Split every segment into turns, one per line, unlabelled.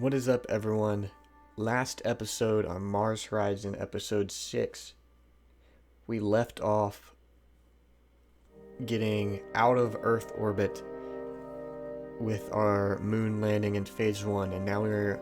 What is up, everyone? Last episode on Mars Horizon, episode 6, we left off getting out of Earth orbit with our moon landing in phase 1, and now we're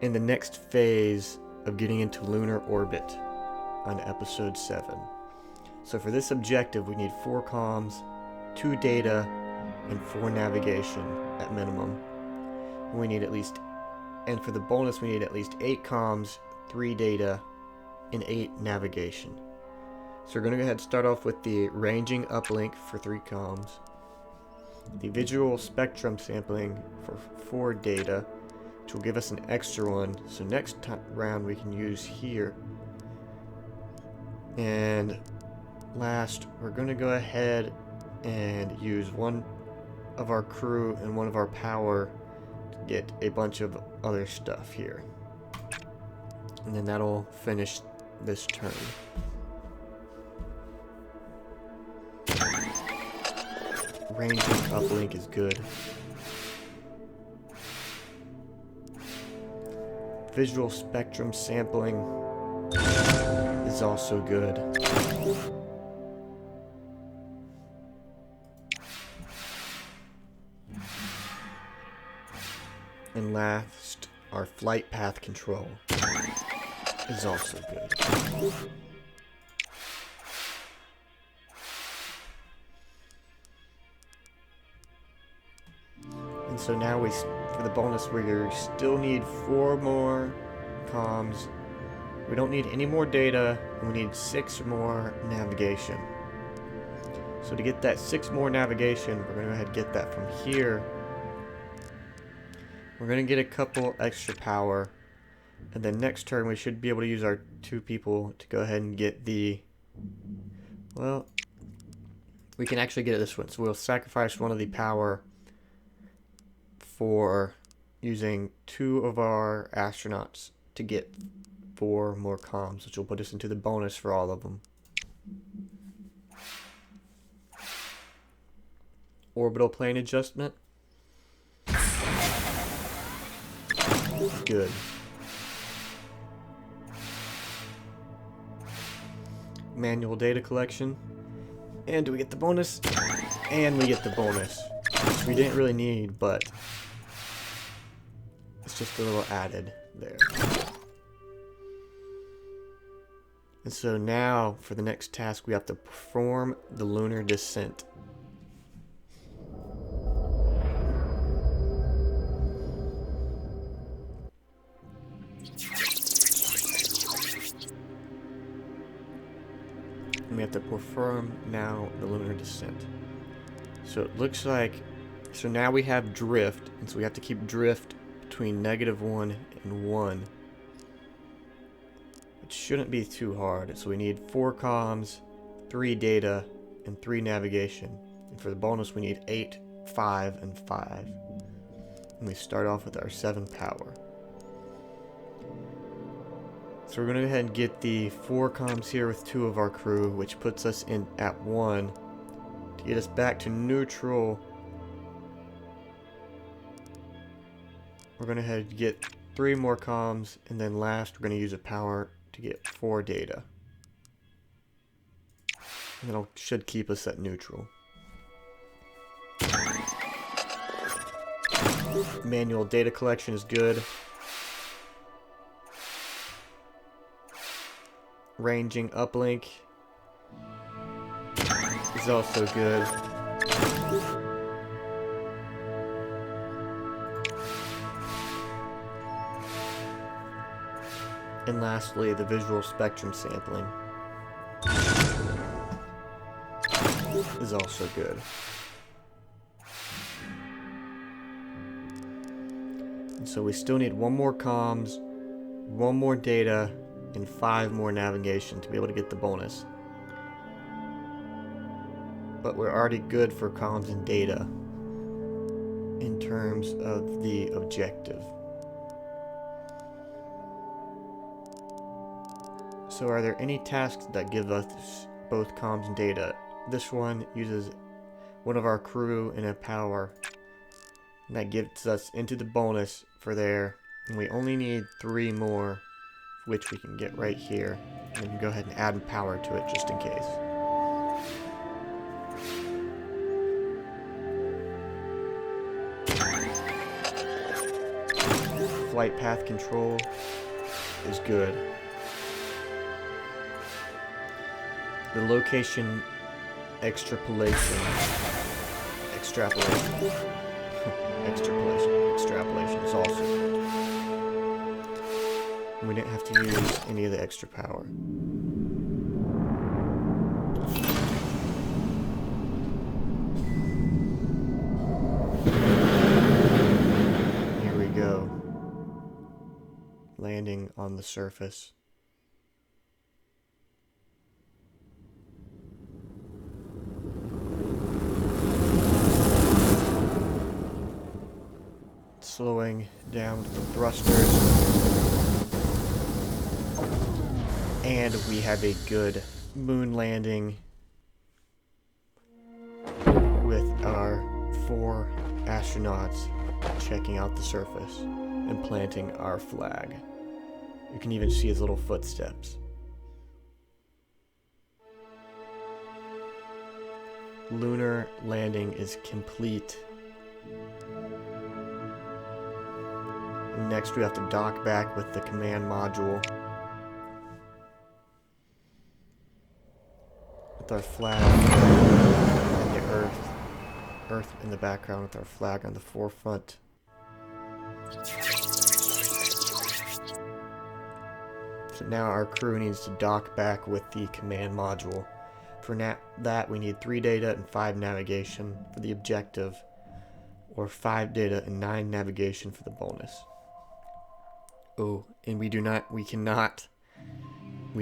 in the next phase of getting into lunar orbit on episode 7. So for this objective, we need 4 comms, 2 data, and 4 navigation at minimum. We need at least, and for the bonus, we need at least 8 comms, 3 data, and 8 navigation. So we're going to go ahead and start off with the ranging uplink for 3 comms, the visual spectrum sampling for 4 data, which will give us an extra one, so next round we can use here. And last, we're going to go ahead and use one of our crew and one of our power to get a bunch of other stuff here. And then that'll finish this turn. Ranging uplink is good. Visual spectrum sampling is also good. And last, our flight path control is also good. And so now for the bonus, we still need 4 more comms. We don't need any more data, and we need 6 more navigation. So to get that 6 more navigation, we're going to go ahead and get that from here. We're going to get a couple extra power, and then next turn we should be able to use our 2 people to go ahead and get well, we can actually get this one. So we'll sacrifice one of the power for using 2 of our astronauts to get 4 more comms, which will put us into the bonus for all of them. Orbital plane adjustment. Good. Manual data collection. And do we get the bonus? And we get the bonus, which we didn't really need, but it's just a little added there. And so now, for the next task, we have to perform the lunar descent. And we have to perform now the lunar descent. So it looks like, so now we have drift, and so we have to keep drift between -1 and 1. It shouldn't be too hard. So we need 4 comms, 3 data, and 3 navigation. And for the bonus, we need 8, 5, and 5. And we start off with our 7 power. So we're going to go ahead and get the 4 comms here with 2 of our crew, which puts us in at 1. To get us back to neutral, we're going to head and get 3 more comms, and then last we're going to use a power to get 4 data. And that'll should keep us at neutral. Manual data collection is good. Ranging uplink is also good. And lastly, the visual spectrum sampling is also good. And so we still need 1 more comms, 1 more data, and 5 more navigation to be able to get the bonus. But we're already good for comms and data in terms of the objective. So are there any tasks that give us both comms and data? This one uses one of our crew and a power. And that gets us into the bonus for there. And we only need 3 more, which we can get right here. And we can go ahead and add power to it just in case. Flight path control is good. The location extrapolation is also good. We didn't have to use any of the extra power. Here we go. Landing on the surface. Slowing down the thrusters. And we have a good moon landing with our 4 astronauts checking out the surface and planting our flag. You can even see his little footsteps. Lunar landing is complete. Next we have to dock back with the command module with our flag and the Earth in the background with our flag on the forefront. So now our crew needs to dock back with the command module. For that we need 3 data and 5 navigation for the objective, or 5 data and 9 navigation for the bonus. Oh, and we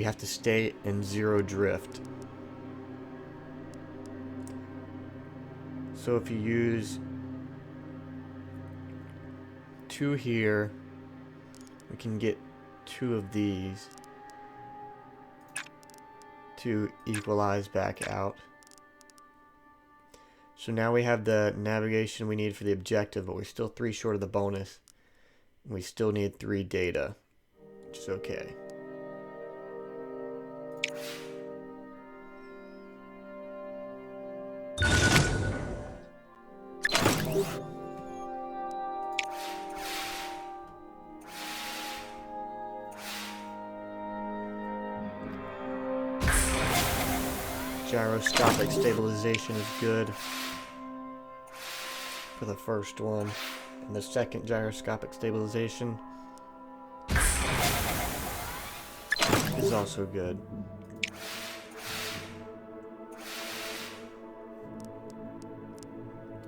have to stay in 0 drift. So if you use 2 here, we can get 2 of these to equalize back out. So now we have the navigation we need for the objective, but we're still 3 short of the bonus. We still need 3 data, which is okay. Gyroscopic stabilization is good for the first one. And the second gyroscopic stabilization is also good.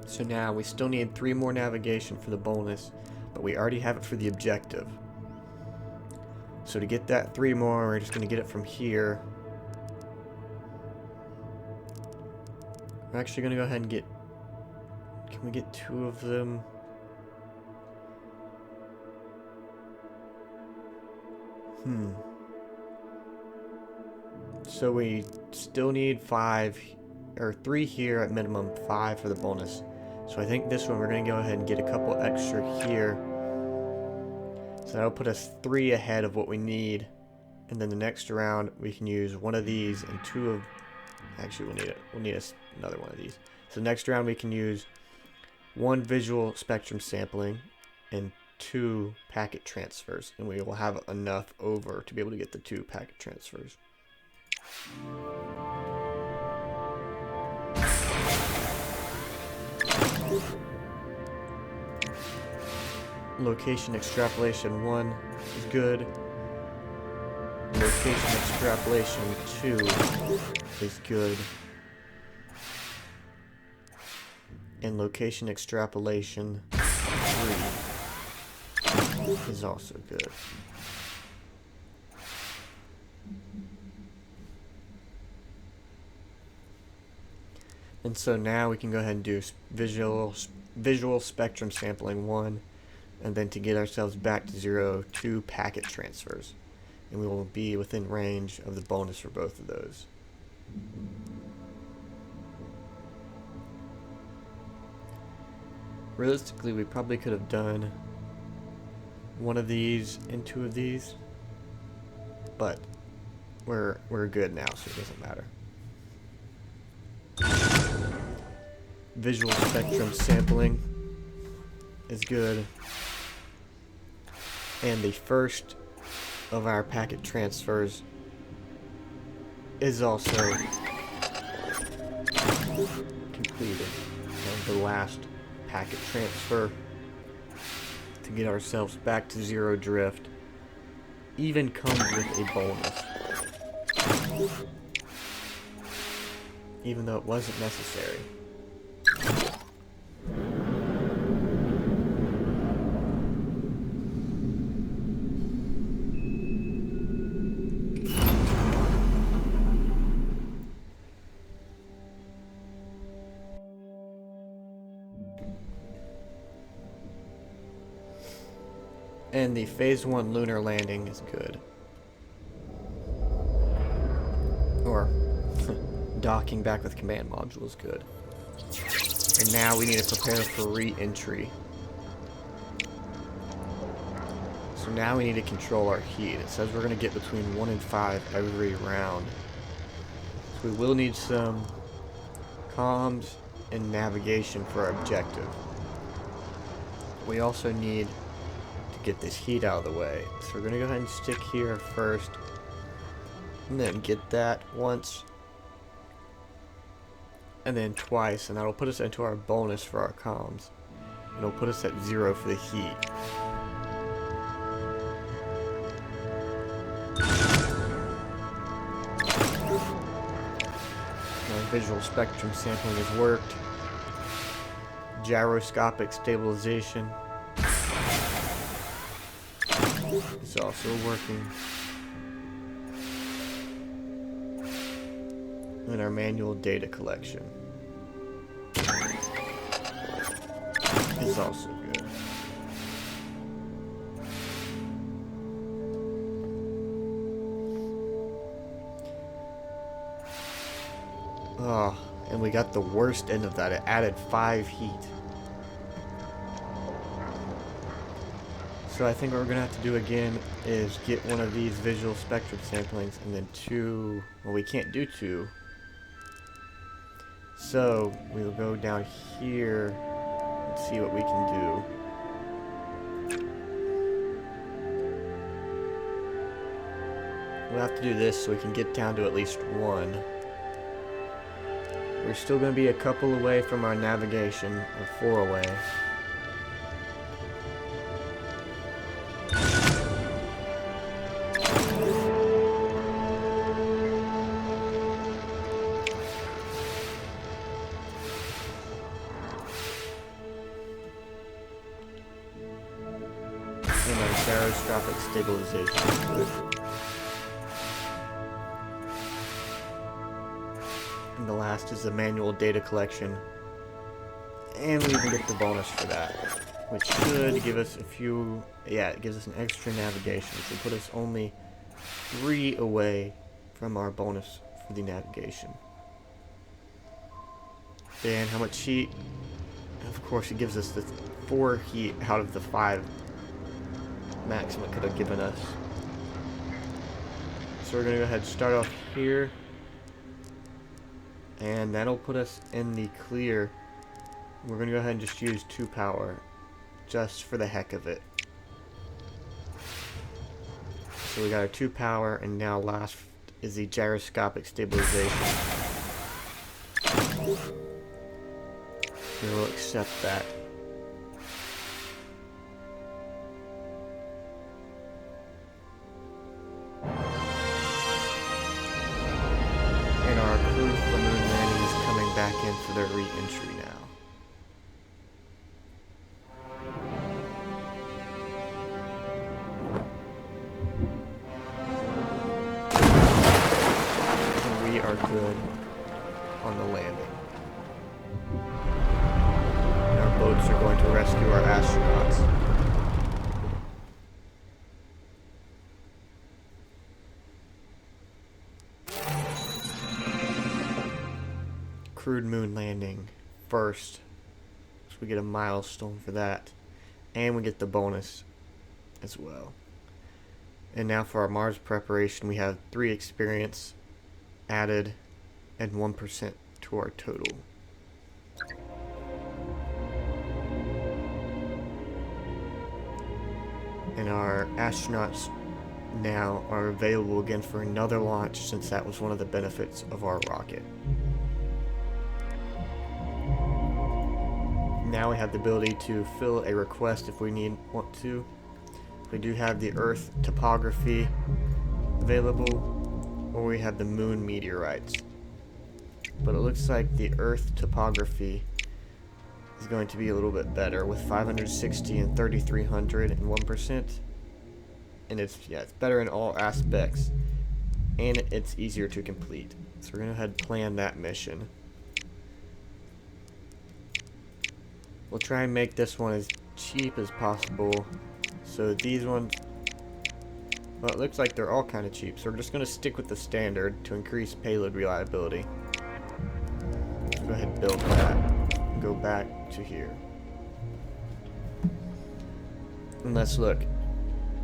So now we still need 3 more navigation for the bonus, but we already have it for the objective. So to get that 3 more, we're just going to get it from here. We're actually going to go ahead and get... Can we get 2 of them? So we still need 5, or 3 here at minimum, 5 for the bonus. So I think this one we're going to go ahead and get a couple extra here. So that'll put us 3 ahead of what we need. And then the next round we can use 1 of these and 2 of... Actually we'll need another one of these. So next round we can use 1 visual spectrum sampling and 2 packet transfers, and we will have enough over to be able to get the 2 packet transfers. Location extrapolation 1 is good. Location extrapolation 2 is good. And location extrapolation 3 is also good. And so now we can go ahead and do visual spectrum sampling 1, and then to get ourselves back to 0, 2 packet transfers. And we will be within range of the bonus for both of those. Realistically, we probably could have done one of these and two of these, but we're good now, so it doesn't matter. Visual spectrum sampling is good, and the first of our packet transfers is also completed, and the last packet transfer to get ourselves back to zero drift even comes with a bonus, even though it wasn't necessary. And the Phase 1 lunar landing is good. Or, docking back with command module is good. And now we need to prepare for re-entry. So now we need to control our heat. It says we're going to get between 1 and 5 every round. So we will need some comms and navigation for our objective. We also need get this heat out of the way. So we're gonna go ahead and stick here first, and then get that once, and then twice, and that'll put us into our bonus for our comms. It'll put us at 0 for the heat. Now, visual spectrum sampling has worked. Gyroscopic stabilization is also working. And our manual data collection is also good. Oh, and we got the worst end of that. It added 5 heat. So I think what we're going to have to do again is get one of these visual spectrum samplings and then 2, well, we can't do 2. So we will go down here and see what we can do. We'll have to do this so we can get down to at least 1. We're still going to be a couple away from our navigation, or 4 away. And our gyroscopic stabilization is good. And the last is the manual data collection. And we even get the bonus for that, which should give us a few, yeah, it gives us an extra navigation, which will put us only 3 away from our bonus for the navigation. And how much heat? Of course, it gives us the 4 heat out of the 5 maximum it could have given us. So we're going to go ahead and start off here. And that'll put us in the clear. We're going to go ahead and just use 2 power, just for the heck of it. So we got our 2 power, and now last is the gyroscopic stabilization. We will accept that. And our crew for the moon landing is coming back in for their re-entry now. And we are good on the landing. And our boats are going to rescue our astronauts. Crewed moon landing first, so we get a milestone for that, and we get the bonus as well. And now for our Mars preparation, we have 3 experience added and 1% to our total. And our astronauts now are available again for another launch, since that was one of the benefits of our rocket. Now we have the ability to fill a request if we want to. We do have the Earth topography available, or we have the moon meteorites. But it looks like the Earth topography is going to be a little bit better, with 560 and 3300 and 1%. And it's better in all aspects, and it's easier to complete. So we're gonna go ahead and plan that mission. We'll try and make this one as cheap as possible. So these ones, well, it looks like they're all kind of cheap, so we're just gonna stick with the standard to increase payload reliability. Let's go ahead and build that and go back to here. And let's look.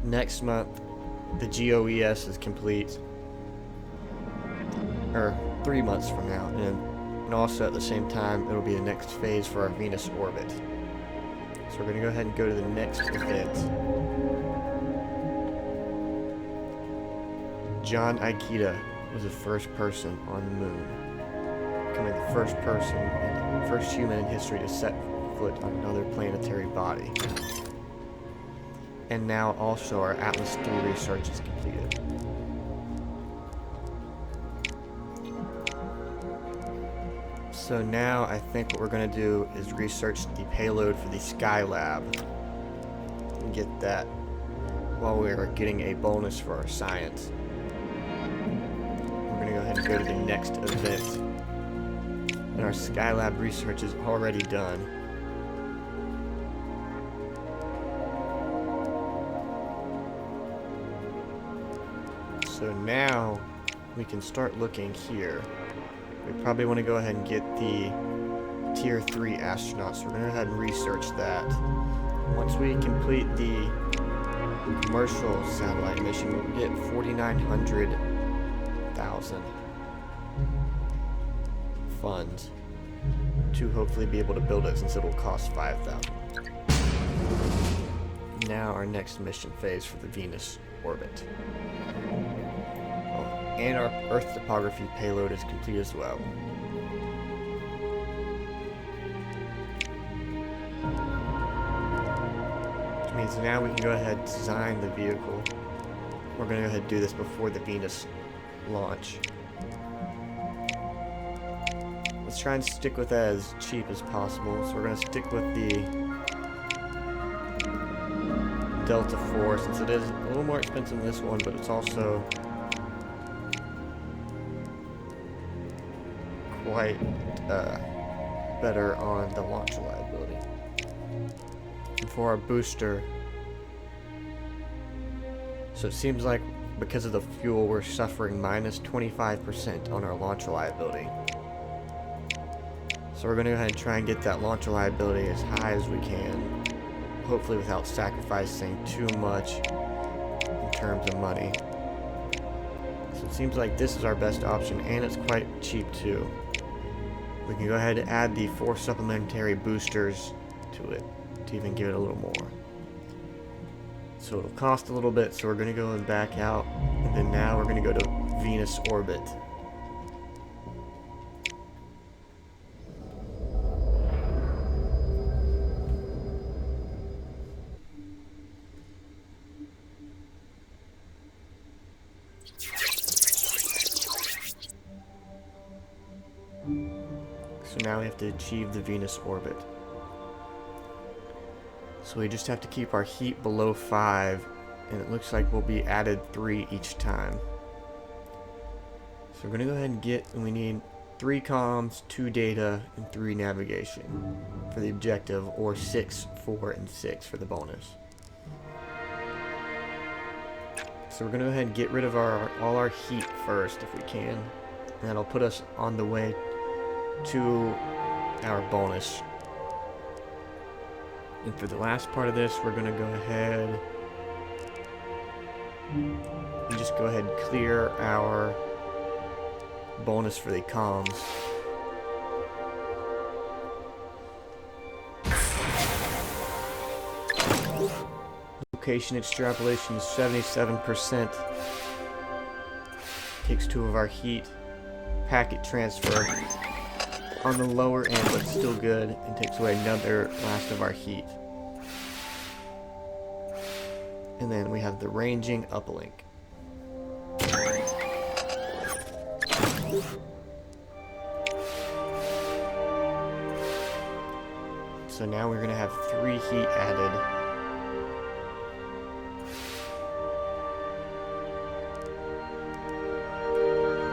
Next month, the GOES is complete, or 3 months from now, and also at the same time, it'll be the next phase for our Venus orbit. So we're going to go ahead and go to the next event. John Ikeda was the first person on the moon, becoming the first person and the first human in history to set foot on another planetary body. And now also our Atlas III research is completed. So now I think what we're going to do is research the payload for the Skylab and get that while we're getting a bonus for our science. We're going to go ahead and go to the next event. And our Skylab research is already done. So now we can start looking here. We probably want to go ahead and get the Tier 3 astronauts. So we're going to go ahead and research that. Once we complete the commercial satellite mission, we'll get 4,900,000 funds to hopefully be able to build it, since it will cost 5,000. Now our next mission phase for the Venus orbit. And our Earth topography payload is complete as well. Which means now we can go ahead and design the vehicle. We're going to go ahead and do this before the Venus launch. Let's try and stick with that as cheap as possible. So we're going to stick with the Delta IV, since it is a little more expensive than this one, but it's also quite better on the launch reliability. And for our booster, so it seems like because of the fuel we're suffering minus 25% on our launch reliability. So we're going to go ahead and try and get that launch reliability as high as we can, hopefully without sacrificing too much in terms of money. So it seems like this is our best option, and it's quite cheap too. We can go ahead and add the 4 supplementary boosters to it to even give it a little more. So it'll cost a little bit, so we're going to go and back out, and then now we're going to go to Venus orbit. So now we have to achieve the Venus orbit. So we just have to keep our heat below 5, and it looks like we'll be added 3 each time. So we're going to go ahead and we need 3 comms, 2 data, and 3 navigation for the objective, or 6, 4, and 6 for the bonus. So we're going to go ahead and get rid of all our heat first if we can, and that'll put us on the way to our bonus. And for the last part of this, we're going to go ahead we just go ahead and clear our bonus for the comms. Location extrapolation is 77%. Takes 2 of our heat. Packet transfer on the lower end, but still good, and takes away another last of our heat. And then we have the ranging uplink. So now we're going to have 3 heat added.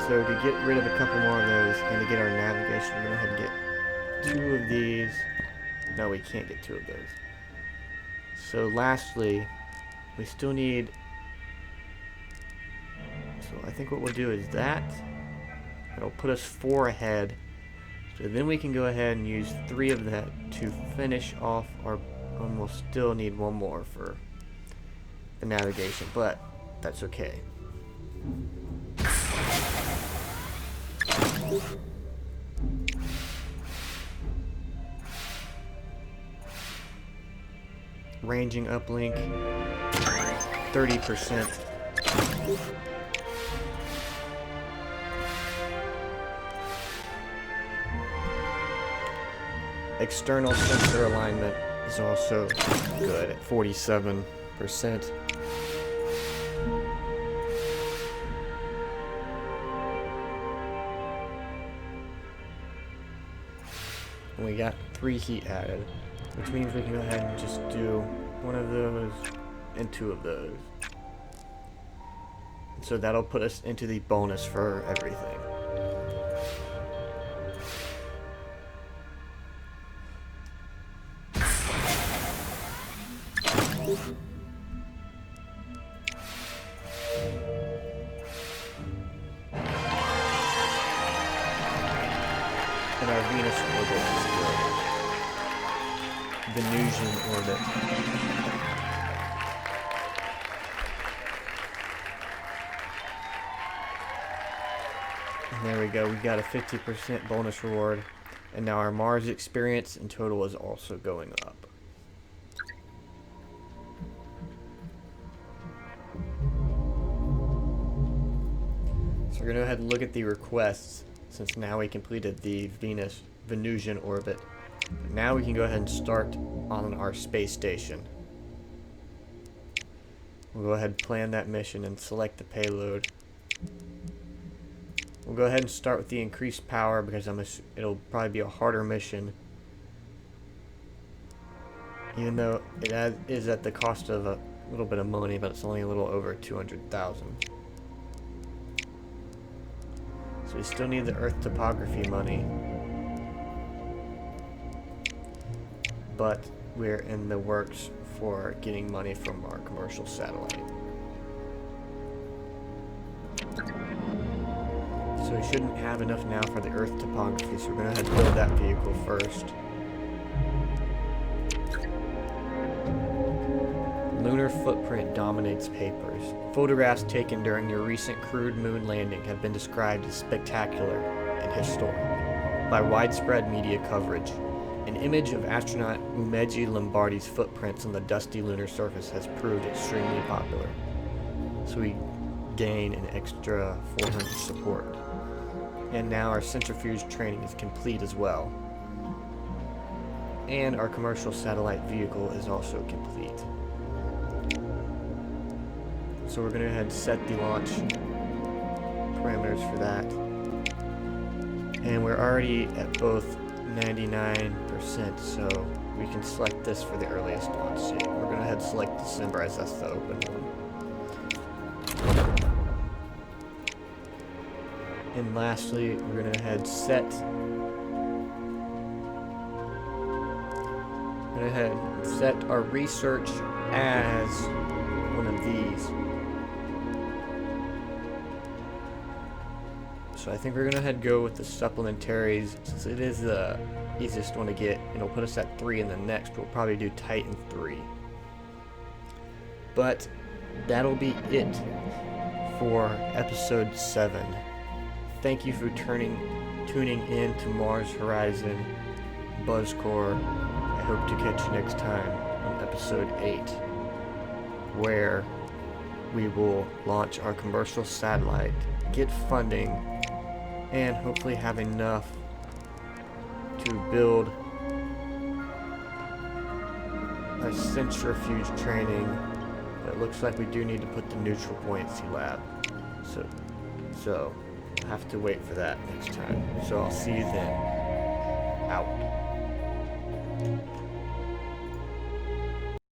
So to get rid of a couple more of those and to get our navigation, we're going to go ahead and get 2 of these. No, we can't get 2 of those. So lastly, we still need... So I think what we'll do is that. It'll put us 4 ahead. So then we can go ahead and use 3 of that to finish off our... And we'll still need 1 more for the navigation, but that's okay. Ranging uplink, 30%. External sensor alignment is also good at 47%. And we got 3 heat added, which means we can go ahead and just do 1 of those and 2 of those. So that'll put us into the bonus for everything. And our Venus orbit is the Venusian orbit. And there we go, we got a 50% bonus reward. And now our Mars experience in total is also going up. So we're going to go ahead and look at the requests, since now we completed the Venusian orbit. Now we can go ahead and start on our space station. We'll go ahead and plan that mission and select the payload. We'll go ahead and start with the increased power because it'll probably be a harder mission. Even though it is at the cost of a little bit of money, but it's only a little over 200,000. So we still need the Earth topography money. But we're in the works for getting money from our commercial satellite. So we shouldn't have enough now for the Earth topography, so we're going to have to build that vehicle first. Lunar footprint dominates papers. Photographs taken during your recent crewed moon landing have been described as spectacular and historic by widespread media coverage. An image of astronaut Umeji Lombardi's footprints on the dusty lunar surface has proved extremely popular. So we gain an extra 400 support. And now our centrifuge training is complete as well. And our commercial satellite vehicle is also complete. So we're going to go ahead and set the launch parameters for that. And we're already at both 99%, so we can select this for the earliest launch date. We're going to head select December as that's the open one. And lastly, we're going to head set. We're going to head set our research as one of these. So I think we're going to head go with the supplementaries since it is the easiest one to get. It'll put us at 3, and the next we'll probably do Titan 3. But that'll be it for episode 7. Thank you for tuning in to Mars Horizon Buzzcore. I hope to catch you next time on episode 8, where we will launch our commercial satellite, get funding, and hopefully have enough to build a centrifuge training. It looks like we do need to put the neutral buoyancy lab. So I'll have to wait for that next time. So I'll see you then. Out.